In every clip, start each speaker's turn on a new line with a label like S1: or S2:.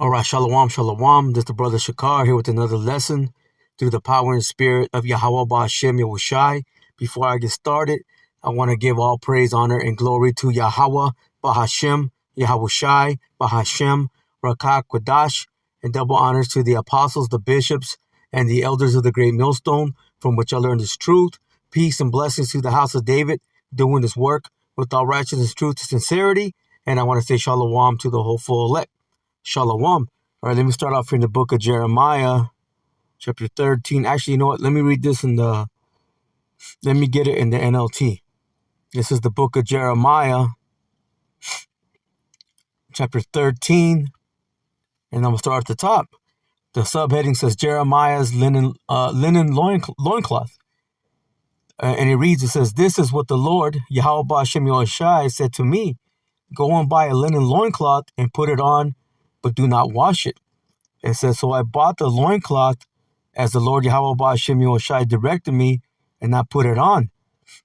S1: All right, shalom, shalom. This is the brother Shakar here with another lesson through the power and spirit of Yahweh Ba'Shem Yahushai. Before I get started, I want to give all praise, honor, and glory to Yahweh Ba'Shem Yahushai Ba'Shem Rakak Quadash, and double honors to the apostles, the bishops, and the elders of the great millstone, from which I learned this truth. Peace and blessings to the house of David, doing this work with all righteousness, truth, and sincerity. And I want to say shalom to the whole full elect. Shalom. All right, let me start off in the book of Jeremiah, chapter 13. Actually, you know what? Let me read this let me get it in the NLT. This is the book of Jeremiah, chapter 13. And I'm going to start at the top. The subheading says Jeremiah's linen loincloth. And it reads, it says, "This is what the Lord, Yahweh Ba'Shem Yahushai, said to me. Go and buy a linen loincloth and put it on, but do not wash it." It says, "So I bought the loincloth as the Lord Yahweh Ba'Shem Yahushai directed me, and I put it on.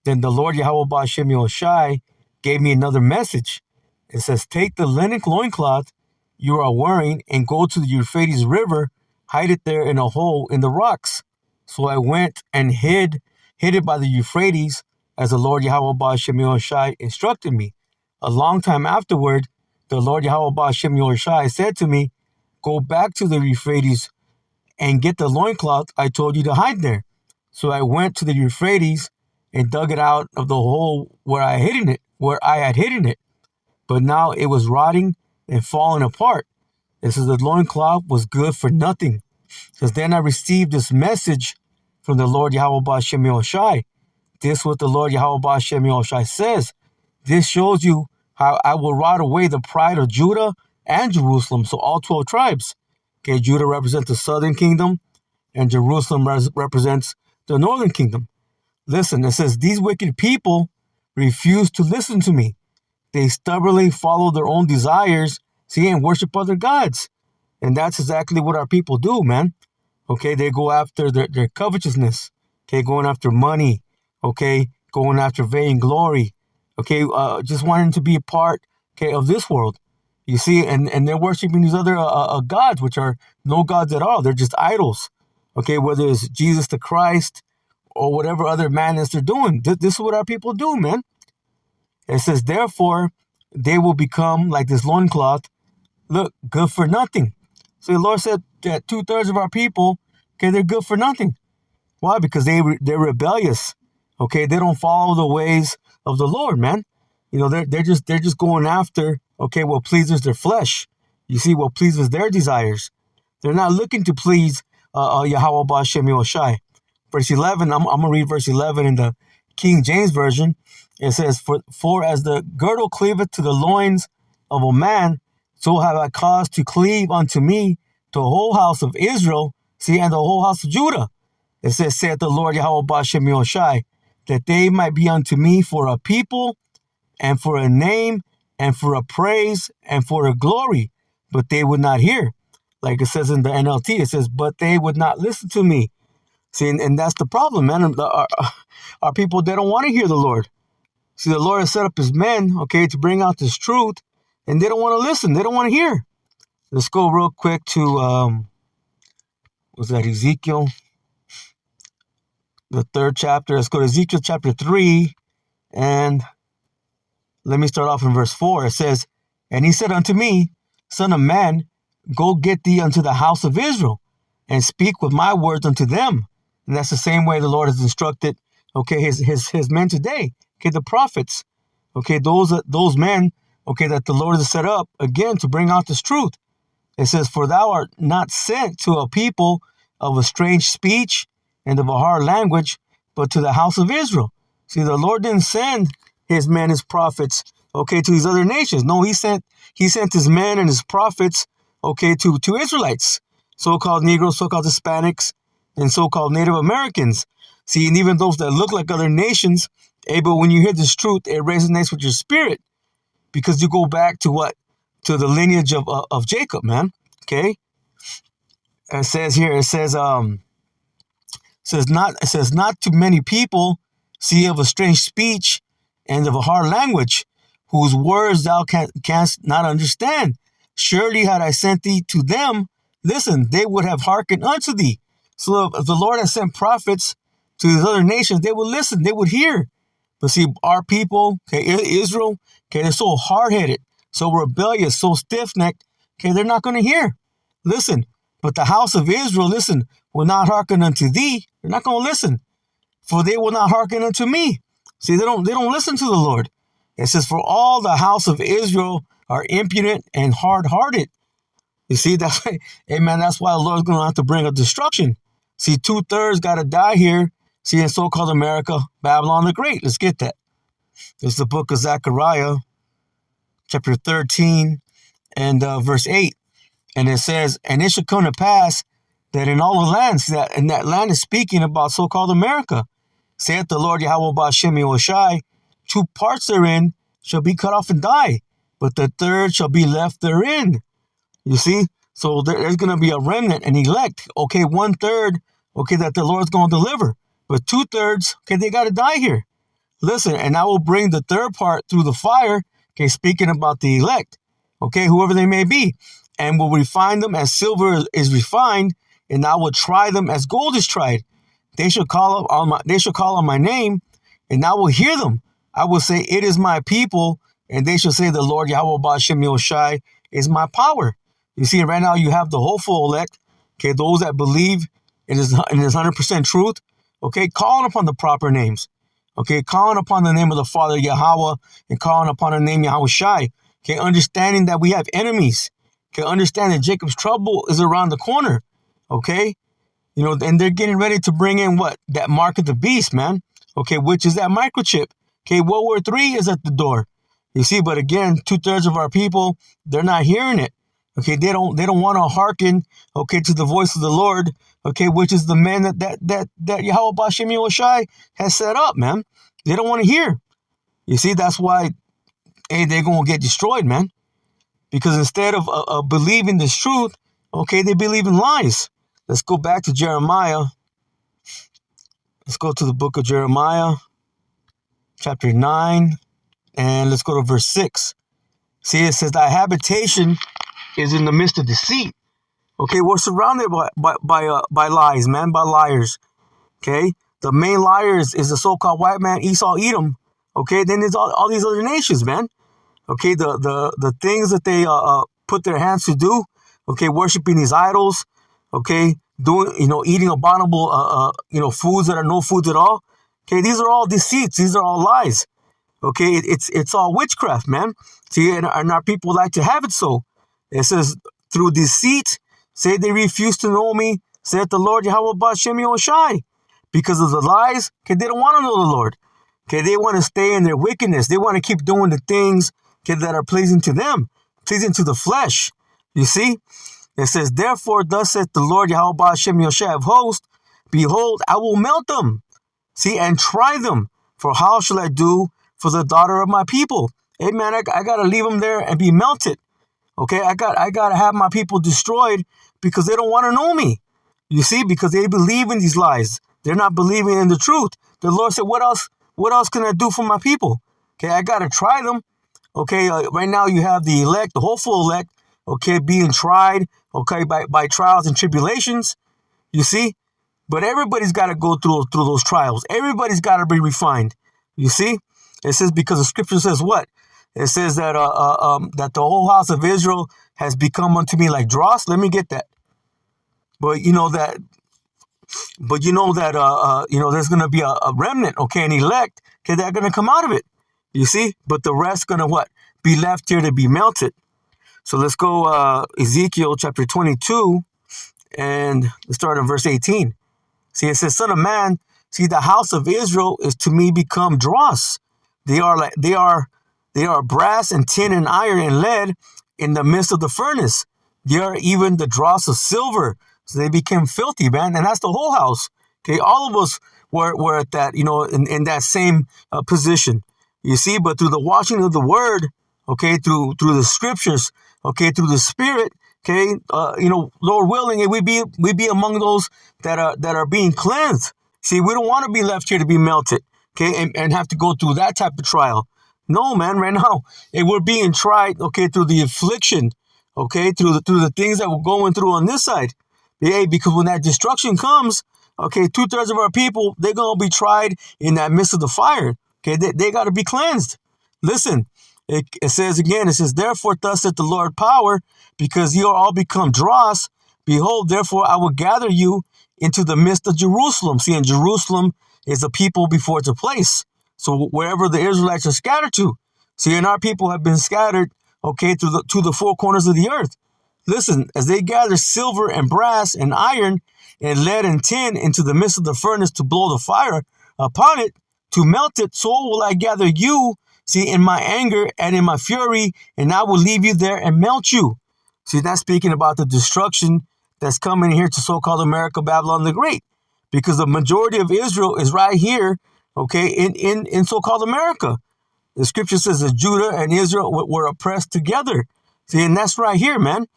S1: Then the Lord Yahweh Ba'Shem Yahushai gave me another message. It says, take the linen loincloth you are wearing and go to the Euphrates River, hide it there in a hole in the rocks." So I went and hid it by the Euphrates, as the Lord Yahweh Ba'Shem Yahushai instructed me. A long time afterward, the Lord Yahweh Ba'Shem Yahushai said to me, "Go back to the Euphrates and get the loincloth I told you to hide there." So I went to the Euphrates and dug it out of the hole where I had hidden it. But now it was rotting and falling apart. It says the loincloth was good for nothing. It says, then I received this message from the Lord Yahweh Ba'Shem Yahushai. This is what the Lord Yahweh Ba'Shem Yahushai says. This shows you how I will rot away the pride of Judah and Jerusalem. So all 12 tribes. Okay, Judah represents the southern kingdom, and Jerusalem represents the northern kingdom. Listen, it says, these wicked people refuse to listen to me. They stubbornly follow their own desires, and worship other gods. And that's exactly what our people do, man. Okay, they go after their covetousness. Okay, going after money. Okay, going after vain glory. Okay, just wanting to be a part, okay, of this world. You see, and they're worshiping these other gods, which are no gods at all. They're just idols. Okay, whether it's Jesus the Christ or whatever other madness they're doing. This is what our people do, man. It says, therefore, they will become like this loincloth. Look, good for nothing. So the Lord said that 2/3 of our people, okay, they're good for nothing. Why? Because they're rebellious. Okay, they don't follow the ways of the Lord, man. You know, they're just going after, okay, what pleases their flesh. You see, what pleases their desires. They're not looking to please Yahweh Ba'Shem Yahushai. Verse 11, I'm gonna read verse 11 in the King James Version. It says, for as the girdle cleaveth to the loins of a man, so have I caused to cleave unto me the whole house of Israel, and the whole house of Judah. It says, saith the Lord Yahweh Ba'Shem Yahushai, that they might be unto me for a people, and for a name, and for a praise, and for a glory. But they would not hear. Like it says in the NLT, it says, but they would not listen to me. See, and that's the problem, man. Our people, they don't want to hear the Lord. See, the Lord has set up his men, okay, to bring out this truth, and they don't want to listen. They don't want to hear. Let's go real quick to, was that Ezekiel? The 3rd chapter. Let's go to Ezekiel chapter 3, and let me start off in verse 4. It says, and he said unto me, Son of man, go get thee unto the house of Israel, and speak with my words unto them. And that's the same way the Lord has instructed, okay, his men today, okay, the prophets, okay, those men, okay, that the Lord has set up, again, to bring out this truth. It says, for thou art not sent to a people of a strange speech and of a hard language, but to the house of Israel. See, the Lord didn't send his men, his prophets, okay, to these other nations. No, he sent his men and his prophets, okay, to Israelites, so-called Negroes, so-called Hispanics, and so-called Native Americans. See, and even those that look like other nations, but when you hear this truth, it resonates with your spirit, because you go back to what? To the lineage of Jacob, man. Okay. And it says here, it says not to many people, of a strange speech and of a hard language, whose words thou canst not understand. Surely had I sent thee to them, listen, they would have hearkened unto thee. So if the Lord has sent prophets to these other nations, they would listen, they would hear. But see, our people, okay, Israel, okay, they're so hard-headed, so rebellious, so stiff-necked, okay, they're not going to hear. Listen, but the house of Israel, listen, will not hearken unto thee. They're not going to listen, for they will not hearken unto me. See, they don't listen to the Lord. It says, for all the house of Israel are impudent and hard-hearted. You see, that's why, amen, that's why the Lord's going to have to bring a destruction. See, 2/3 got to die here. See, in so-called America, Babylon the Great. Let's get that. It's the book of Zechariah, chapter 13, and verse 8. And it says, and it shall come to pass that in all the lands, and that land is speaking about so-called America, saith the Lord Yahweh Ba'ashem Yahushai, 2 parts therein shall be cut off and die, but the third shall be left therein. You see? So there's going to be a remnant, an elect. Okay, 1/3, okay, that the Lord's going to deliver. But 2/3, okay, they got to die here. Listen, and I will bring the third part through the fire, okay, speaking about the elect, okay, whoever they may be, and will refine them as silver is refined, and I will try them as gold is tried. They shall call on my name, and I will hear them. I will say, it is my people, and they shall say, the Lord Yahweh Ba'ashem Yahushai is my power. You see, right now you have the hopeful elect, okay, those that believe in his 100% truth, okay, calling upon the proper names, okay, calling upon the name of the Father Yahweh and calling upon the name Yahushai, okay, understanding that we have enemies, okay, understand that Jacob's trouble is around the corner, okay, you know, and they're getting ready to bring in what? That mark of the beast, man, okay, which is that microchip, okay, World War III is at the door, you see, but again, 2/3 of our people, they're not hearing it. Okay, they don't want to hearken, okay, to the voice of the Lord, okay, which is the man that Yahweh Ba'ashem Yahushai has set up, man. They don't want to hear. You see, that's why, hey, they're going to get destroyed, man. Because instead of believing this truth, okay, they believe in lies. Let's go back to Jeremiah. Let's go to the book of Jeremiah, chapter 9, and let's go to verse 6. See, it says, thy habitation is in the midst of deceit. Okay, we're surrounded by lies, man, by liars. Okay, the main liar is the so-called white man, Esau, Edom. Okay, then there's all these other nations, man. Okay, the things that they put their hands to do. Okay, worshiping these idols. Okay, doing, you know, eating abominable foods that are no foods at all. Okay, these are all deceits. These are all lies. Okay, it's all witchcraft, man. See, and our people like to have it so. It says, through deceit, say they refuse to know me, saith the Lord Yahweh Ba'ashem Yahushai. Because of the lies, okay, they don't want to know the Lord. Okay, they want to stay in their wickedness. They want to keep doing the things, okay, that are pleasing to them, pleasing to the flesh. You see? It says, therefore, thus saith the Lord Yahweh Ba'ashem Yahushai of hosts, behold, I will melt them, see, and try them. For how shall I do for the daughter of my people? Hey, man, I got to leave them there and be melted. Okay, I got to have my people destroyed because they don't want to know me. You see, because they believe in these lies. They're not believing in the truth. The Lord said, what else can I do for my people? Okay, I got to try them. Okay, right now you have the elect, the hopeful elect, okay, being tried, okay, by trials and tribulations. You see, but everybody's got to go through those trials. Everybody's got to be refined. You see, it says, because the scripture says what? It says that that the whole house of Israel has become unto me like dross. Let me get that. But you know that there's going to be a remnant, okay, an elect, okay, they're going to come out of it. You see, but the rest going to what? Be left here to be melted. So let's go Ezekiel chapter 22, and let's start in verse 18. See, it says, son of man, see, the house of Israel is to me become dross. They are brass and tin and iron and lead in the midst of the furnace. They are even the dross of silver. So they became filthy, man. And that's the whole house. Okay, all of us were at that, in that same position. You see, but through the washing of the word, okay, through the scriptures, okay, through the Spirit, okay, Lord willing, we be among those that are being cleansed. See, we don't want to be left here to be melted, okay, and have to go through that type of trial. No, man, right now, we're being tried, okay, through the affliction, okay, through the things that we're going through on this side. Yeah, because when that destruction comes, okay, 2/3 of our people, they're going to be tried in that midst of the fire. Okay, they got to be cleansed. Listen, it says again, it says, therefore, thus saith the Lord power, because ye are all become dross. Behold, therefore, I will gather you into the midst of Jerusalem. See, in Jerusalem is a people before it's a place. So wherever the Israelites are scattered to. See, and our people have been scattered, okay, to the four corners of the earth. Listen, as they gather silver and brass and iron and lead and tin into the midst of the furnace to blow the fire upon it, to melt it, so will I gather you, see, in my anger and in my fury, and I will leave you there and melt you. See, that's speaking about the destruction that's coming here to so-called America, Babylon the Great, because the majority of Israel is right here, okay, in so-called America. The scripture says that Judah and Israel were oppressed together. See, and that's right here, man.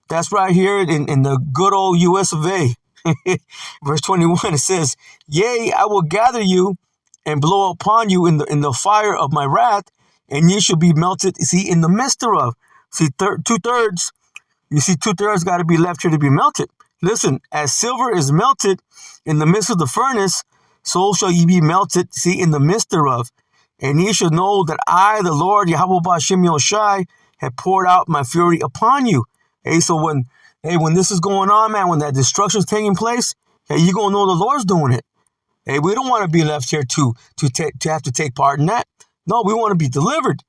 S1: That's right here in the good old US of A. Verse 21, it says, yea, I will gather you and blow upon you in the fire of my wrath, and ye shall be melted, see, in the midst thereof. See, 2/3, you see, 2/3 got to be left here to be melted. Listen, as silver is melted in the midst of the furnace, so shall ye be melted, see, in the midst thereof. And ye shall know that I, the Lord, Yahweh Ba'ashem Yoshai, have poured out my fury upon you. Hey, so when this is going on, man, when that destruction is taking place, hey, you're going to know the Lord's doing it. Hey, we don't want to be left here to have to take part in that. No, we want to be delivered.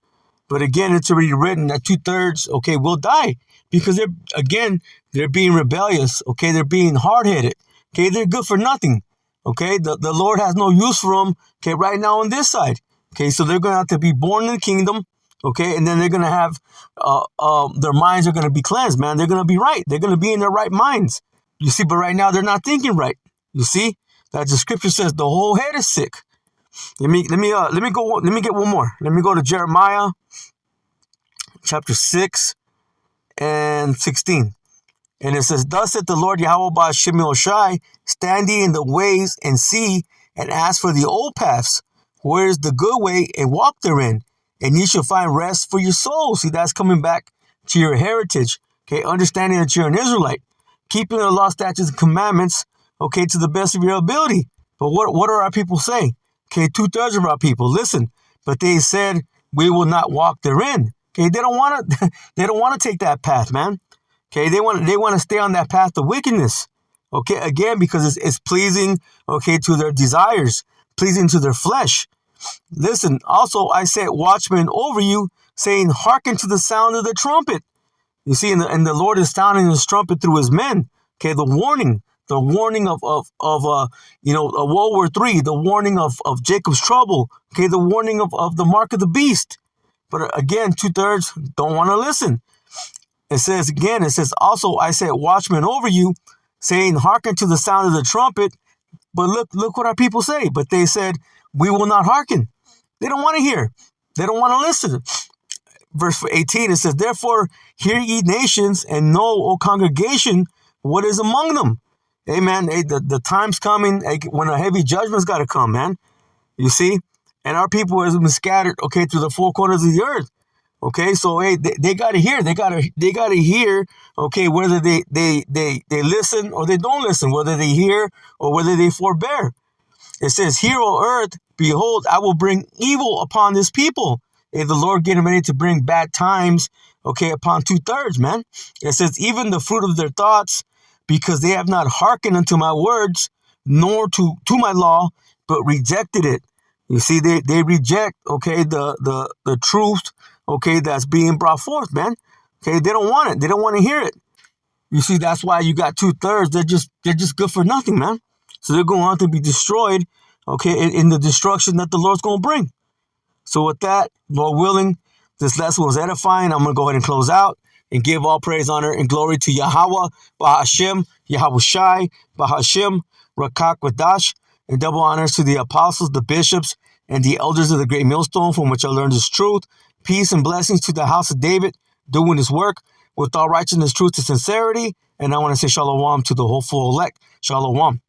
S1: But again, it's already written that 2/3, okay, will die because they're being rebellious. Okay, they're being hard-headed. Okay, they're good for nothing. Okay, the Lord has no use for them. Okay, right now on this side. Okay, so they're going to have to be born in the kingdom. Okay, and then they're going to have their minds are going to be cleansed, man. They're going to be right. They're going to be in their right minds. You see, but right now they're not thinking right. You see, that the scripture says the whole head is sick. Let me get one more. Let me go to Jeremiah chapter 6 and 16. And it says, thus saith the Lord Yahweh Ba'ashem Yoshai, stand ye in the ways and see and ask for the old paths, where is the good way, and walk therein, and ye shall find rest for your souls. See, that's coming back to your heritage. Okay, understanding that you're an Israelite, keeping the law, statutes, and commandments, okay, to the best of your ability. But what are our people saying? Okay, 2/3 of our people listen, but they said we will not walk therein. Okay, they don't want to take that path, man. Okay, they want to stay on that path of wickedness. Okay, again, because it's pleasing, okay, to their desires, pleasing to their flesh. Listen, also I set watchmen over you, saying, hearken to the sound of the trumpet. You see, and the Lord is sounding his trumpet through his men. Okay, the warning of World War III, the warning of Jacob's trouble. Okay, the warning of the mark of the beast. But again, 2/3 don't want to listen. It says also I set watchmen over you, saying, hearken to the sound of the trumpet. But look what our people say. But they said, we will not hearken. They don't want to hear. They don't want to listen. Verse 18, it says, therefore, hear ye nations, and know, O congregation, what is among them. Amen. The time's coming when a heavy judgment's got to come, man. You see? And our people have been scattered, okay, through the four corners of the earth. Okay, so hey, they got to hear. They got to hear, okay, whether they listen or they don't listen, whether they hear or whether they forbear. It says, hear, O earth, behold, I will bring evil upon this people. And the Lord getting ready to bring bad times, okay, upon 2/3, man. It says, even the fruit of their thoughts, because they have not hearkened unto my words, nor to my law, but rejected it. You see, they reject, okay, the truth, okay, that's being brought forth, man. Okay, they don't want it. They don't want to hear it. You see, that's why you got 2/3. They're just good for nothing, man. So they're going on to be destroyed, okay, in the destruction that the Lord's going to bring. So with that, Lord willing, this lesson was edifying. I'm going to go ahead and close out and give all praise, honor, and glory to Yahweh, Ba'ashem, Yahweh Shai, Ba'ashem, Rakak Wadash, and double honors to the apostles, the bishops, and the elders of the great millstone from which I learned this truth. Peace and blessings to the house of David, doing his work with all righteousness, truth, and sincerity. And I want to say shalom to the whole full elect. Shalom.